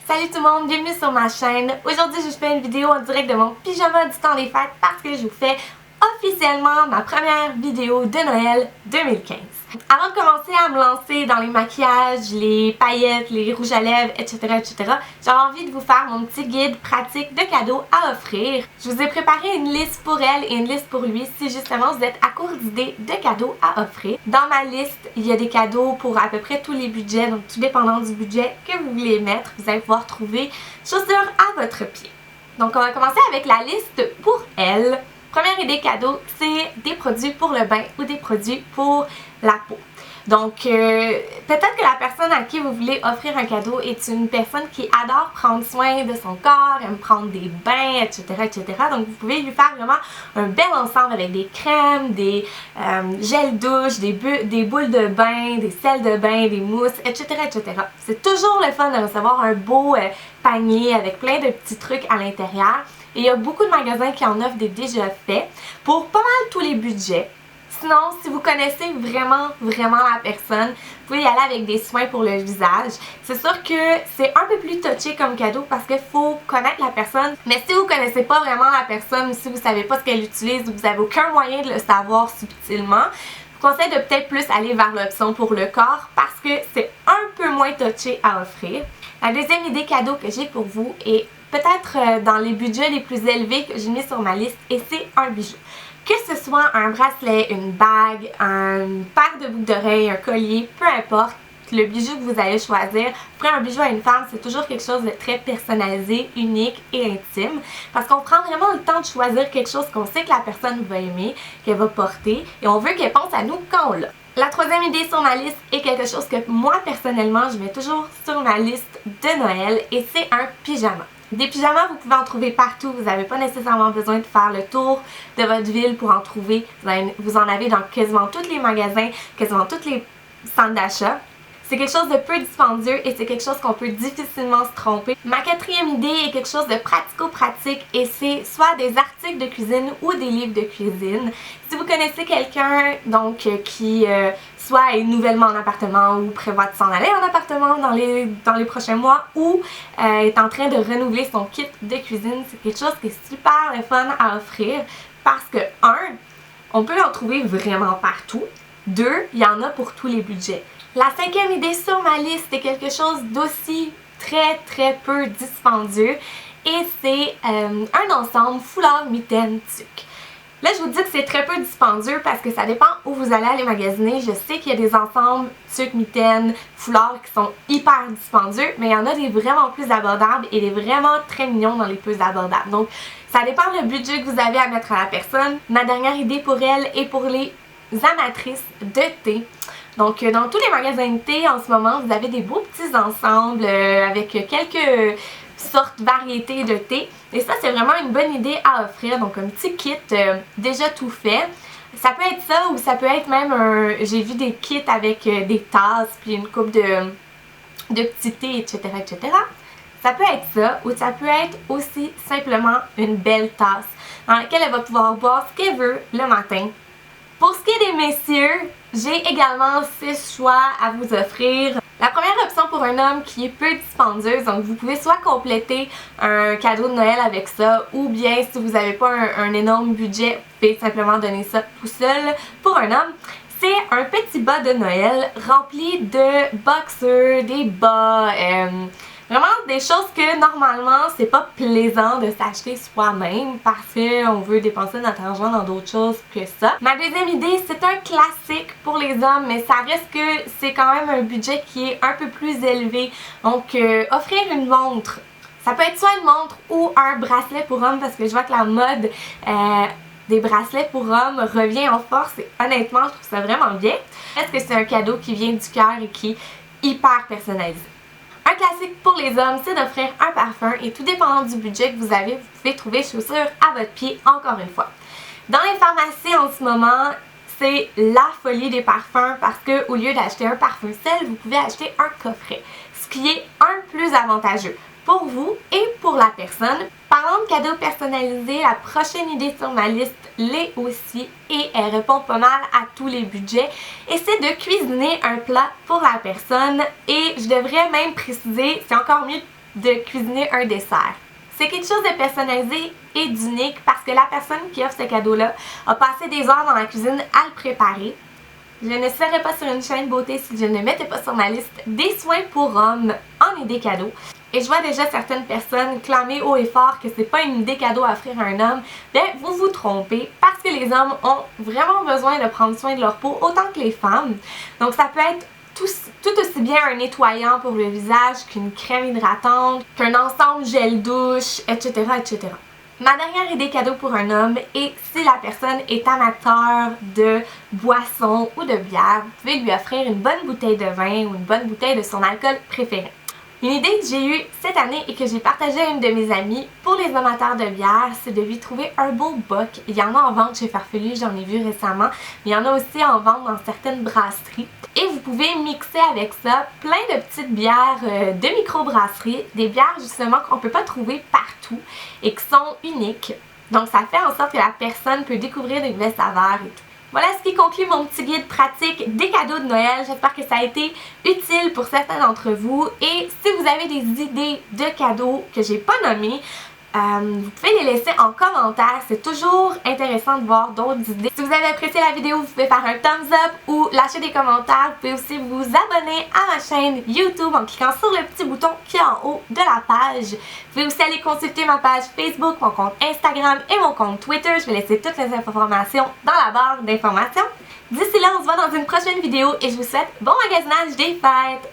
Salut tout le monde, bienvenue sur ma chaîne. Aujourd'hui, je fais une vidéo en direct de mon pyjama du temps des fêtes parce que je vous fais officiellement ma première vidéo de Noël 2015. Avant de commencer à me lancer dans les maquillages, les paillettes, les rouges à lèvres, etc., j'avais envie de vous faire mon petit guide pratique de cadeaux à offrir. Je vous ai préparé une liste pour elle et une liste pour lui si justement vous êtes à court d'idées de cadeaux à offrir. Dans ma liste, il y a des cadeaux pour à peu près tous les budgets, donc tout dépendant du budget que vous voulez mettre, vous allez pouvoir trouver chaussures à votre pied. Donc on va commencer avec la liste pour elle. Première idée cadeau, c'est des produits pour le bain ou des produits pour la peau. Donc, peut-être que la personne à qui vous voulez offrir un cadeau est une personne qui adore prendre soin de son corps, aime prendre des bains, etc., Donc, vous pouvez lui faire vraiment un bel ensemble avec des crèmes, des gels douche, des boules de bain, des sels de bain, des mousses, etc., C'est toujours le fun de recevoir un beau panier avec plein de petits trucs à l'intérieur. Et il y a beaucoup de magasins qui en offrent des déjà faits pour pas mal tous les budgets. Sinon, si vous connaissez vraiment la personne, vous pouvez y aller avec des soins pour le visage. C'est sûr que c'est un peu plus touché comme cadeau parce qu'il faut connaître la personne. Mais si vous connaissez pas vraiment la personne, si vous savez pas ce qu'elle utilise ou vous avez aucun moyen de le savoir subtilement, je vous conseille de peut-être plus aller vers l'option pour le corps parce que c'est un peu moins touché à offrir. La deuxième idée cadeau que j'ai pour vous est peut-être dans les budgets les plus élevés que j'ai mis sur ma liste et c'est un bijou. Que ce soit un bracelet, une bague, une paire de boucles d'oreilles, un collier, peu importe le bijou que vous allez choisir. Offrir un bijou à une femme, c'est toujours quelque chose de très personnalisé, unique et intime parce qu'on prend vraiment le temps de choisir quelque chose qu'on sait que la personne va aimer, qu'elle va porter et on veut qu'elle pense à nous quand on l'a. La troisième idée sur ma liste est quelque chose que moi personnellement je mets toujours sur ma liste de Noël et c'est un pyjama. Des pyjamas, vous pouvez en trouver partout, vous n'avez pas nécessairement besoin de faire le tour de votre ville pour en trouver. Vous en avez dans quasiment tous les magasins, quasiment tous les centres d'achat. C'est quelque chose de peu dispendieux et c'est quelque chose qu'on peut difficilement se tromper. Ma quatrième idée est quelque chose de pratico-pratique et c'est soit des articles de cuisine ou des livres de cuisine. Si vous connaissez quelqu'un donc qui soit est nouvellement en appartement ou prévoit de s'en aller en appartement dans les prochains mois ou est en train de renouveler son kit de cuisine, c'est quelque chose qui est super le fun à offrir parce que 1, on peut en trouver vraiment partout. 2, il y en a pour tous les budgets. La cinquième idée sur ma liste est quelque chose d'aussi très peu dispendieux et c'est un ensemble foulard, mitaine, tuque. Là, je vous dis que c'est très peu dispendieux parce que ça dépend où vous allez aller magasiner. Je sais qu'il y a des ensembles tuque, mitaine, foulard qui sont hyper dispendieux, mais il y en a des vraiment plus abordables et des vraiment très mignons dans les plus abordables. Donc, ça dépend le budget que vous avez à mettre à la personne. Ma dernière idée pour elle est pour les amatrices de thé. Donc, dans tous les magasins de thé, en ce moment, vous avez des beaux petits ensembles avec quelques sortes, variétés de thé. Et ça, c'est vraiment une bonne idée à offrir. Donc, un petit kit déjà tout fait. Ça peut être ça ou ça peut être même j'ai vu des kits avec des tasses puis une coupe de petits thés, etc. Ça peut être ça ou ça peut être aussi simplement une belle tasse dans laquelle elle va pouvoir boire ce qu'elle veut le matin. Pour ce qui est des messieurs, j'ai également 6 choix à vous offrir. La première option pour un homme qui est peu dispendieuse, donc vous pouvez soit compléter un cadeau de Noël avec ça, ou bien si vous n'avez pas un énorme budget, vous pouvez simplement donner ça tout seul. Pour un homme, c'est un petit bas de Noël rempli de boxers, des bas, vraiment des choses que normalement c'est pas plaisant de s'acheter soi-même parce qu'on veut dépenser notre argent dans d'autres choses que ça. Ma deuxième idée, c'est un classique pour les hommes, mais ça reste que c'est quand même un budget qui est un peu plus élevé. Donc offrir une montre, ça peut être soit une montre ou un bracelet pour homme parce que je vois que la mode des bracelets pour hommes revient en force et honnêtement je trouve ça vraiment bien. Est-ce que c'est un cadeau qui vient du cœur et qui est hyper personnalisé? Un classique pour les hommes, c'est d'offrir un parfum et tout dépendant du budget que vous avez, vous pouvez trouver chaussures à votre pied encore une fois. Dans les pharmacies en ce moment, c'est la folie des parfums parce que au lieu d'acheter un parfum seul, vous pouvez acheter un coffret, ce qui est un plus avantageux pour vous et pour la personne. Parlant de cadeaux personnalisés, la prochaine idée sur ma liste l'est aussi et elle répond pas mal à tous les budgets et c'est de cuisiner un plat pour la personne et je devrais même préciser, c'est encore mieux de cuisiner un dessert. C'est quelque chose de personnalisé et d'unique parce que la personne qui offre ce cadeau-là a passé des heures dans la cuisine à le préparer. Je ne serais pas sur une chaîne beauté si je ne mettais pas sur ma liste des soins pour hommes en idée cadeau. Et je vois déjà certaines personnes clamer haut et fort que c'est pas une idée cadeau à offrir à un homme. Bien, vous vous trompez parce que les hommes ont vraiment besoin de prendre soin de leur peau autant que les femmes. Donc ça peut être tout aussi bien un nettoyant pour le visage qu'une crème hydratante, qu'un ensemble gel douche, etc., etc. Ma dernière idée cadeau pour un homme est si la personne est amateur de boissons ou de bière, vous pouvez lui offrir une bonne bouteille de vin ou une bonne bouteille de son alcool préféré. Une idée que j'ai eue cette année et que j'ai partagée à une de mes amies pour les amateurs de bière, c'est de lui trouver un beau bock. Il y en a en vente chez Farfelu, j'en ai vu récemment, mais il y en a aussi en vente dans certaines brasseries. Et vous pouvez mixer avec ça plein de petites bières de microbrasserie, des bières justement qu'on ne peut pas trouver partout et qui sont uniques. Donc ça fait en sorte que la personne peut découvrir des nouvelles saveurs et tout. Voilà ce qui conclut mon petit guide pratique des cadeaux de Noël. J'espère que ça a été utile pour certains d'entre vous. Et si vous avez des idées de cadeaux que j'ai pas nommées, vous pouvez les laisser en commentaire. C'est toujours intéressant de voir d'autres idées. Si vous avez apprécié la vidéo, vous pouvez faire un thumbs up ou lâcher des commentaires. Vous pouvez aussi vous abonner à ma chaîne YouTube en cliquant sur le petit bouton qui est en haut de la page. Vous pouvez aussi aller consulter ma page Facebook, mon compte Instagram et mon compte Twitter. Je vais laisser toutes les informations dans la barre d'informations. D'ici là, on se voit dans une prochaine vidéo et je vous souhaite bon magasinage des fêtes!